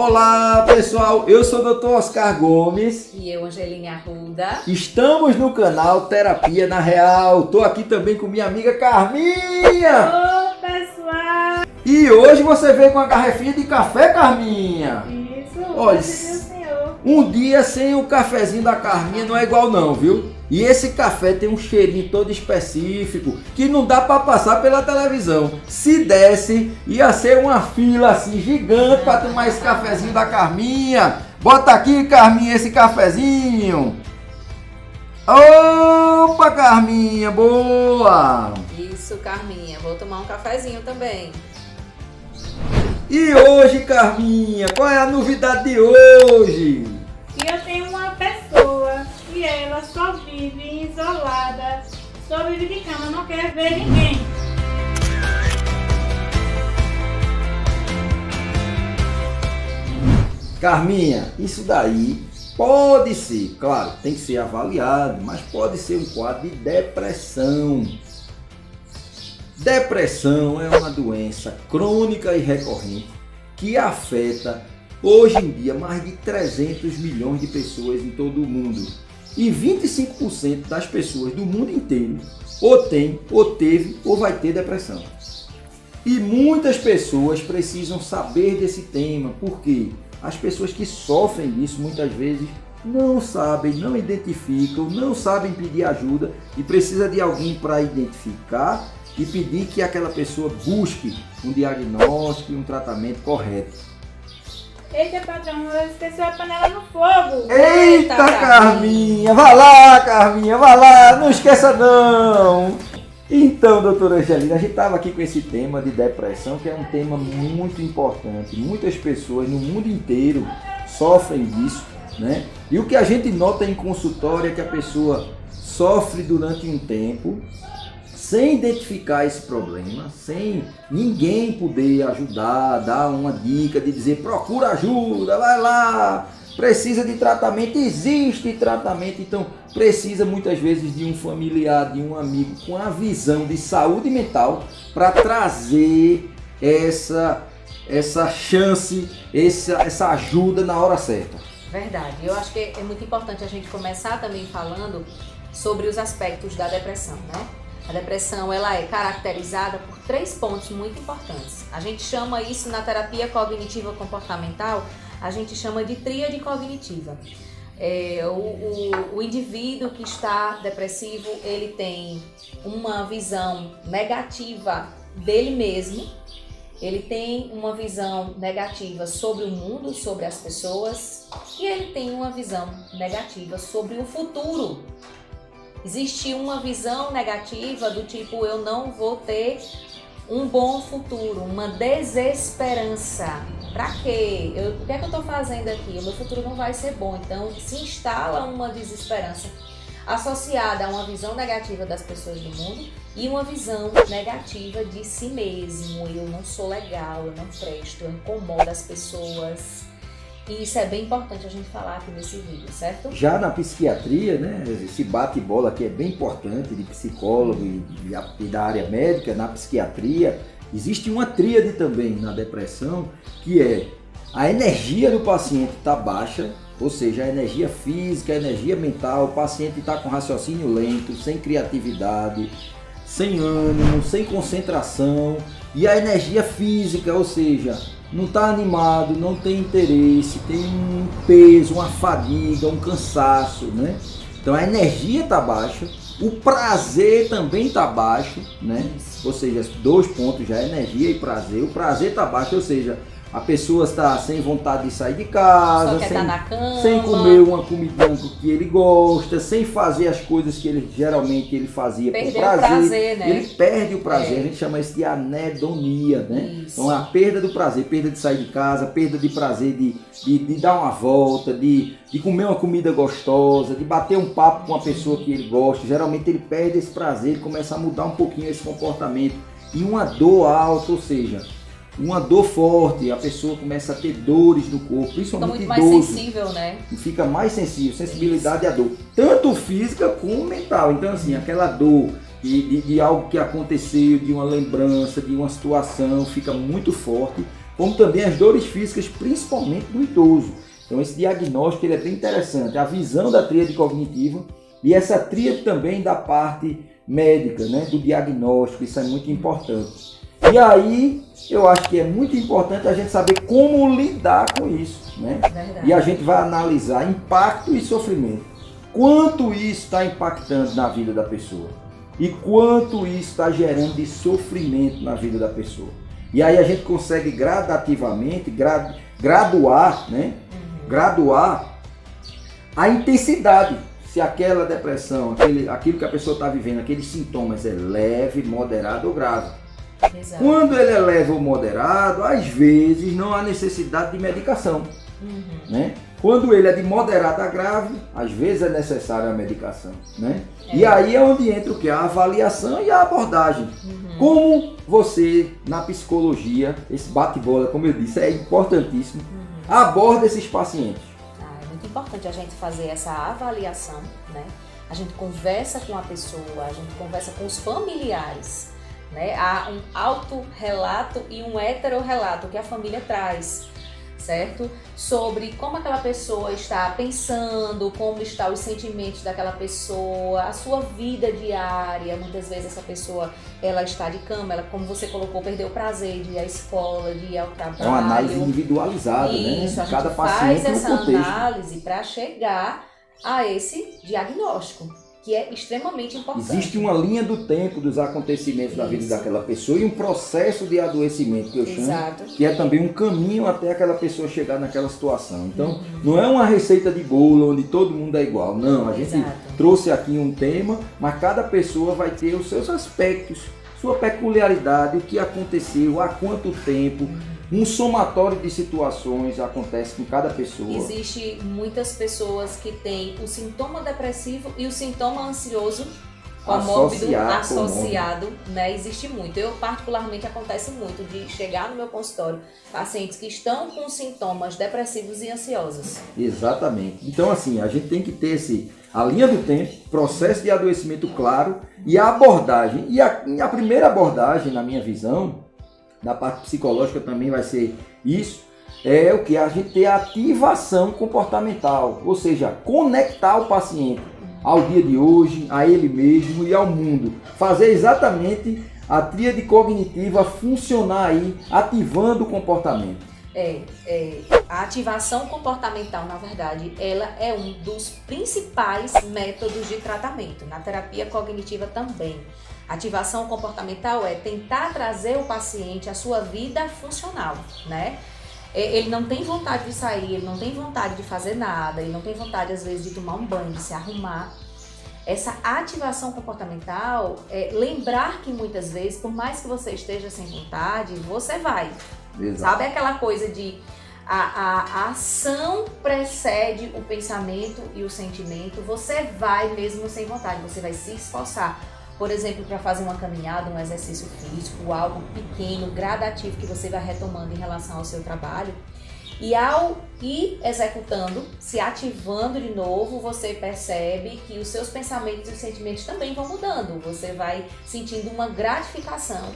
Olá pessoal, eu sou o Dr. Oscar Gomes. E eu, Angeline Arruda. Estamos no canal Terapia na Real. Tô aqui também com minha amiga Carminha. Ô pessoal! E hoje você veio com uma garrafinha de café, Carminha. Isso, Olha, senhor. um dia sem o cafezinho da Carminha não é igual não, viu? E esse café tem um cheirinho todo específico que não dá para passar pela televisão. Se desse, ia ser uma fila assim gigante para tomar esse cafezinho da Carminha. Bota aqui, Carminha, esse cafezinho. Opa, Carminha, boa! Isso, Carminha. Vou tomar um cafezinho também. E hoje, Carminha, qual é a novidade de hoje? E eu tenho uma pessoa que ela só vive isolada, só vive de cama, não quer ver ninguém. Carminha, isso daí pode ser, claro, tem que ser avaliado, mas pode ser um quadro de depressão. Depressão é uma doença crônica e recorrente que afeta hoje em dia mais de 300 milhões de pessoas em todo o mundo. E 25% das pessoas do mundo inteiro ou tem, ou teve, ou vai ter depressão. E muitas pessoas precisam saber desse tema, porque as pessoas que sofrem disso muitas vezes não sabem, não identificam, não sabem pedir ajuda e precisa de alguém para identificar e pedir que aquela pessoa busque um diagnóstico e um tratamento correto. Eita, patrão, esqueceu a panela no fogo. Eita, Carminha, vai lá, Carminha, vai lá, não esqueça não. Então, doutora Angelina, a gente estava aqui com esse tema de depressão, que é um tema muito importante. Muitas pessoas no mundo inteiro sofrem disso, né? E o que a gente nota em consultório é que a pessoa sofre durante um tempo, sem identificar esse problema, sem ninguém poder ajudar, dar uma dica de dizer procura ajuda, vai lá, precisa de tratamento, existe tratamento, então precisa muitas vezes de um familiar, de um amigo com a visão de saúde mental para trazer essa chance, essa ajuda na hora certa. Verdade. Eu acho que é muito importante a gente começar também falando sobre os aspectos da depressão, né? A depressão, ela é caracterizada por 3 pontos muito importantes. A gente chama isso na terapia cognitiva comportamental, a gente chama de tríade cognitiva. O indivíduo que está depressivo, ele tem uma visão negativa dele mesmo, ele tem uma visão negativa sobre o mundo, sobre as pessoas, e ele tem uma visão negativa sobre o futuro. Existe uma visão negativa do tipo, eu não vou ter um bom futuro, uma desesperança. Pra quê? O que é que eu tô fazendo aqui? O meu futuro não vai ser bom. Então se instala uma desesperança associada a uma visão negativa das pessoas do mundo e uma visão negativa de si mesmo. Eu não sou legal, eu não presto, eu incomodo as pessoas. E isso é bem importante a gente falar aqui nesse vídeo, certo? Já na psiquiatria, né, esse bate-bola aqui é bem importante, de psicólogo e da área médica, na psiquiatria, existe uma tríade também na depressão, que é a energia do paciente está baixa, ou seja, a energia física, a energia mental, o paciente está com raciocínio lento, sem criatividade, sem ânimo, sem concentração, e a energia física, ou seja, não está animado, não tem interesse, tem um peso, uma fadiga, um cansaço, né? Então a energia está baixa, o prazer também está baixo, né? Ou seja, 2 pontos já, energia e prazer. O prazer está baixo, ou seja, a pessoa está sem vontade de sair de casa, sem comer uma comida que ele gosta, sem fazer as coisas que ele geralmente ele fazia por prazer, né? Ele perde o prazer, a gente chama isso de anedonia, né? Isso. Então a perda do prazer, perda de sair de casa, perda de prazer de dar uma volta, de comer uma comida gostosa, de bater um papo com uma pessoa que ele gosta. Geralmente ele perde esse prazer, ele começa a mudar um pouquinho esse comportamento. E uma dor alta, ou seja, uma dor forte, a pessoa começa a ter dores no corpo, principalmente idoso. Fica muito mais sensível, né? Fica mais sensível, sensibilidade à dor, tanto física como mental. Então assim, aquela dor de algo que aconteceu, de uma lembrança, de uma situação, fica muito forte como também as dores físicas, principalmente do idoso. Então esse diagnóstico ele é bem interessante, a visão da tríade cognitiva e essa tríade também da parte médica, né, do diagnóstico, isso é muito importante. E aí eu acho que é muito importante a gente saber como lidar com isso, né? E a gente vai analisar impacto e sofrimento. Quanto isso está impactando na vida da pessoa e quanto isso está gerando de sofrimento na vida da pessoa. E aí a gente consegue gradativamente graduar, né? Graduar a intensidade. Se aquela depressão, aquilo que a pessoa está vivendo, aqueles sintomas é leve, moderado ou grave. Exato. Quando ele é leve ou moderado, às vezes não há necessidade de medicação. Né? Quando ele é de moderado a grave, às vezes é necessária a medicação. Né? E aí é onde entra o que? A avaliação e a abordagem. Como você, na psicologia, esse bate-bola, como eu disse, é importantíssimo, aborda esses pacientes. É muito importante a gente fazer essa avaliação, né? A gente conversa com a pessoa, a gente conversa com os familiares, né? Há um autorrelato e um heterorrelato que a família traz, certo? Sobre como aquela pessoa está pensando, como estão os sentimentos daquela pessoa, a sua vida diária. Muitas vezes essa pessoa, ela está de cama, ela, como você colocou, perdeu o prazer de ir à escola, de ir ao trabalho. É uma análise individualizada, isso, né? A gente Cada faz paciente essa no contexto. análise para chegar a esse diagnóstico, que é extremamente importante. Existe uma linha do tempo dos acontecimentos da vida daquela pessoa e um processo de adoecimento que eu chamo, Exato. que é também um caminho até aquela pessoa chegar naquela situação. Então, não é uma receita de bolo onde todo mundo é igual. Não, a gente trouxe aqui um tema, mas cada pessoa vai ter os seus aspectos, sua peculiaridade, o que aconteceu, há quanto tempo. Um somatório de situações acontece com cada pessoa. Existe muitas pessoas que têm o sintoma depressivo e o sintoma ansioso comórbido associado, né? Existe muito. Eu, particularmente, acontece muito de chegar no meu consultório pacientes que estão com sintomas depressivos e ansiosos. Exatamente. Então, assim, a gente tem que ter a linha do tempo, processo de adoecimento claro e a abordagem. E a primeira abordagem, na minha visão, da parte psicológica também vai ser isso, é o que? A gente ter a ativação comportamental, ou seja, conectar o paciente ao dia de hoje, a ele mesmo e ao mundo. Fazer exatamente a tríade cognitiva funcionar aí, ativando o comportamento. A ativação comportamental, na verdade, ela é um dos principais métodos de tratamento, na terapia cognitiva também. Ativação comportamental é tentar trazer o paciente à sua vida funcional, né? Ele não tem vontade de sair, ele não tem vontade de fazer nada, ele não tem vontade, às vezes, de tomar um banho, de se arrumar. Essa ativação comportamental é lembrar que muitas vezes, por mais que você esteja sem vontade, você vai. Exato. Sabe aquela coisa de a ação precede o pensamento e o sentimento, você vai mesmo sem vontade, você vai se esforçar. Por exemplo, para fazer uma caminhada, um exercício físico, algo pequeno, gradativo que você vai retomando em relação ao seu trabalho. E ao ir executando, se ativando de novo, você percebe que os seus pensamentos e sentimentos também vão mudando. Você vai sentindo uma gratificação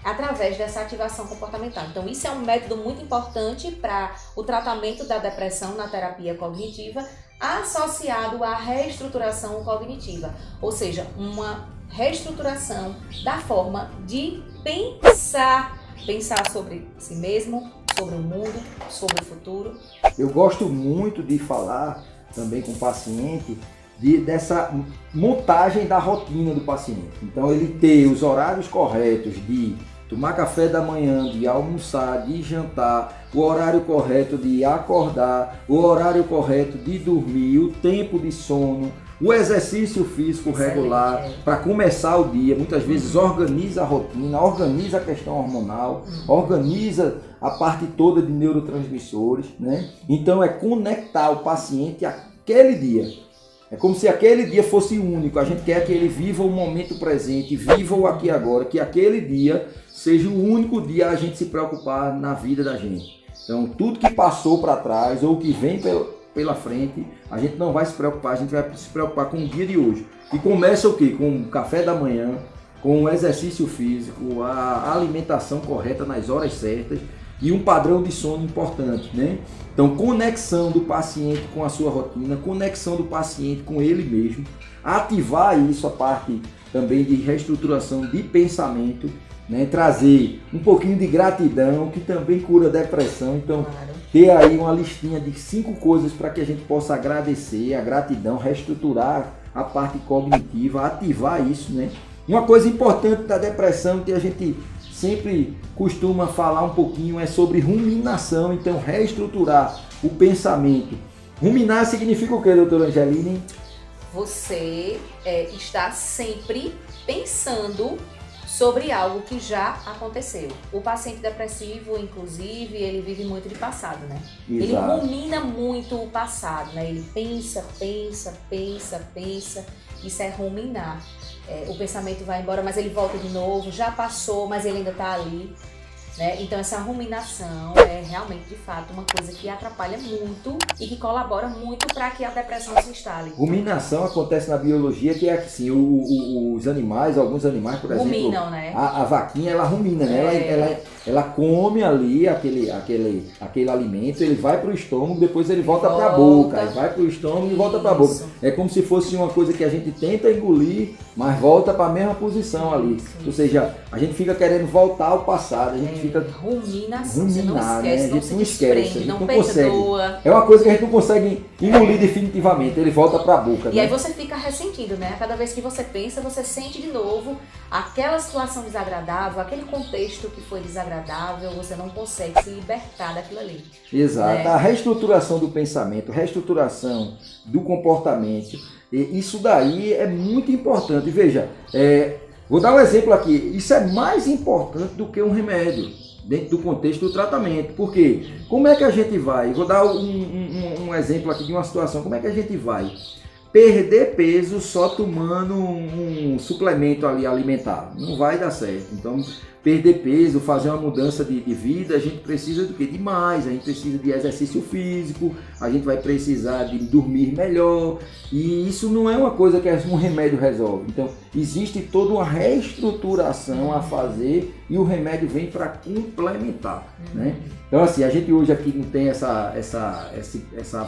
através dessa ativação comportamental. Então, isso é um método muito importante para o tratamento da depressão na terapia cognitiva, associado à reestruturação cognitiva, ou seja, uma reestruturação da forma de pensar sobre si mesmo, sobre o mundo, sobre o futuro. Eu gosto muito de falar também com o paciente dessa montagem da rotina do paciente. Então ele ter os horários corretos de tomar café da manhã, de almoçar, de jantar, o horário correto de acordar, o horário correto de dormir, o tempo de sono, o exercício físico regular para começar o dia. Muitas vezes organiza a rotina, organiza a questão hormonal, organiza a parte toda de neurotransmissores, né? Então é conectar o paciente àquele dia. É como se aquele dia fosse único. A gente quer que ele viva o momento presente, viva o aqui e agora, que aquele dia seja o único dia a gente se preocupar na vida da gente. Então tudo que passou para trás ou que vem pela frente, a gente não vai se preocupar, a gente vai se preocupar com o dia de hoje. E começa o quê? Com o café da manhã, com o exercício físico, a alimentação correta nas horas certas, e um padrão de sono importante, né? Então, conexão do paciente com a sua rotina, conexão do paciente com ele mesmo, ativar isso, a parte também de reestruturação de pensamento, né? Trazer um pouquinho de gratidão, que também cura a depressão. Então, ter aí uma listinha de 5 coisas para que a gente possa agradecer, a gratidão, reestruturar a parte cognitiva, ativar isso, né? Uma coisa importante da depressão que a gente sempre costuma falar um pouquinho é sobre ruminação, então reestruturar o pensamento. Ruminar significa o que, doutora Angeline? Você está sempre pensando sobre algo que já aconteceu. O paciente depressivo, inclusive, ele vive muito de passado, né? Exato. Ele rumina muito o passado, né? Ele pensa. Isso é ruminar. O pensamento vai embora, mas ele volta de novo. Já passou, mas ele ainda está ali. Né? Então essa ruminação é realmente, de fato, uma coisa que atrapalha muito e que colabora muito para que a depressão se instale. Ruminação acontece na biologia, que é assim, os animais, alguns animais, por exemplo, ruminam, né? a vaquinha, ela rumina, né? Ela come ali aquele alimento, ele vai para o estômago, depois ele volta para a boca, aí vai para o estômago e volta para a boca. É como se fosse uma coisa que a gente tenta engolir, mas volta para a mesma posição ali. Ou seja, a gente fica querendo voltar ao passado, a gente fica ruminação, você não esquece, né? A gente não esquece, não consegue. perdoa. É uma coisa que a gente não consegue engolir definitivamente, ele volta para a boca. E aí você fica ressentindo, né? Cada vez que você pensa, você sente de novo aquela situação desagradável, aquele contexto que foi desagradável, você não consegue se libertar daquilo ali. Exato, né? A reestruturação do pensamento, reestruturação do comportamento, isso daí é muito importante. Veja, vou dar um exemplo aqui, isso é mais importante do que um remédio, dentro do contexto do tratamento. Por quê? Como é que a gente vai? Vou dar um exemplo aqui de uma situação, como é que a gente vai perder peso só tomando um suplemento ali alimentar? Não vai dar certo. Então, perder peso, fazer uma mudança de vida, a gente precisa do quê? De mais, a gente precisa de exercício físico, a gente vai precisar de dormir melhor, e isso não é uma coisa que um remédio resolve. Então, existe toda uma reestruturação a fazer e o remédio vem para complementar, né? Então, assim, a gente hoje aqui não tem essa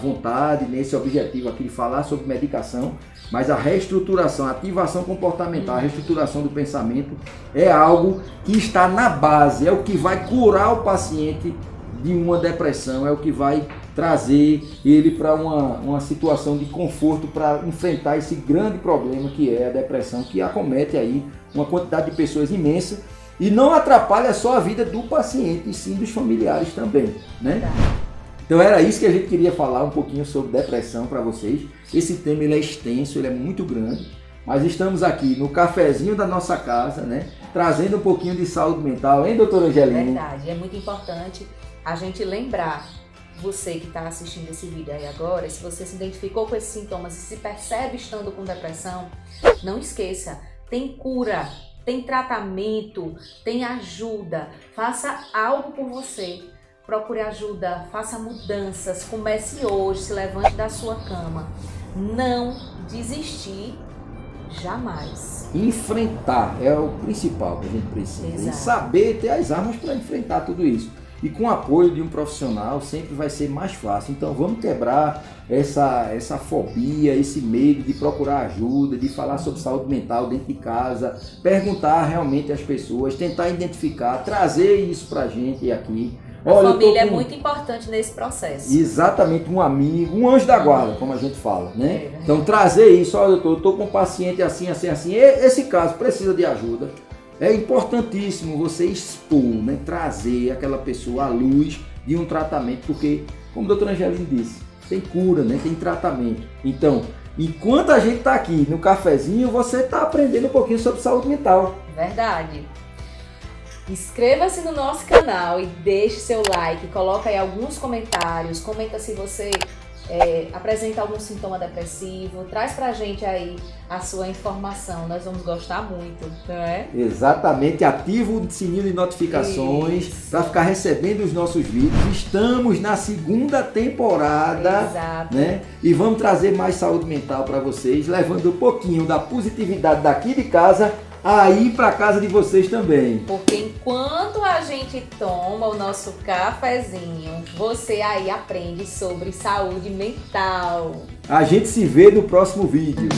vontade, nesse objetivo aqui de falar sobre medicação, mas a reestruturação, a ativação comportamental, a reestruturação do pensamento é algo que está na base, é o que vai curar o paciente de uma depressão, é o que vai trazer ele para uma situação de conforto para enfrentar esse grande problema que é a depressão, que acomete aí uma quantidade de pessoas imensa e não atrapalha só a vida do paciente, e sim dos familiares também, né? Então era isso que a gente queria falar um pouquinho sobre depressão para vocês. Esse tema ele é extenso, ele é muito grande, mas estamos aqui no cafezinho da nossa casa, né? Trazendo um pouquinho de saúde mental, hein, doutora Angeline? Verdade, é muito importante a gente lembrar, você que está assistindo esse vídeo aí agora, se você se identificou com esses sintomas e se percebe estando com depressão, não esqueça, tem cura, tem tratamento, tem ajuda, faça algo por você. Procure ajuda, faça mudanças, comece hoje, se levante da sua cama. Não desistir jamais. Enfrentar é o principal que a gente precisa. Exato. E saber ter as armas para enfrentar tudo isso. E com o apoio de um profissional sempre vai ser mais fácil. Então vamos quebrar essa fobia, esse medo de procurar ajuda, de falar sobre saúde mental dentro de casa, perguntar realmente às pessoas, tentar identificar, trazer isso pra gente aqui. Olha, a família é muito importante nesse processo. Exatamente, um amigo, um anjo da guarda, como a gente fala, né? Então trazer isso, olha, eu tô com um paciente assim, esse caso precisa de ajuda. É importantíssimo você expor, né? Trazer aquela pessoa à luz de um tratamento, porque, como a doutora Angeline disse, tem cura, né? Tem tratamento. Então, enquanto a gente está aqui no cafezinho, você está aprendendo um pouquinho sobre saúde mental. Verdade. Inscreva-se no nosso canal e deixe seu like, coloca aí alguns comentários, comenta se você apresenta algum sintoma depressivo, traz pra gente aí a sua informação, nós vamos gostar muito, não é? Exatamente, ativa o sininho de notificações para ficar recebendo os nossos vídeos. Estamos na 2ª temporada, exato, né? E vamos trazer mais saúde mental para vocês, levando um pouquinho da positividade daqui de casa a ir para casa de vocês também. Porque enquanto a gente toma o nosso cafezinho, você aí aprende sobre saúde mental. A gente se vê no próximo vídeo.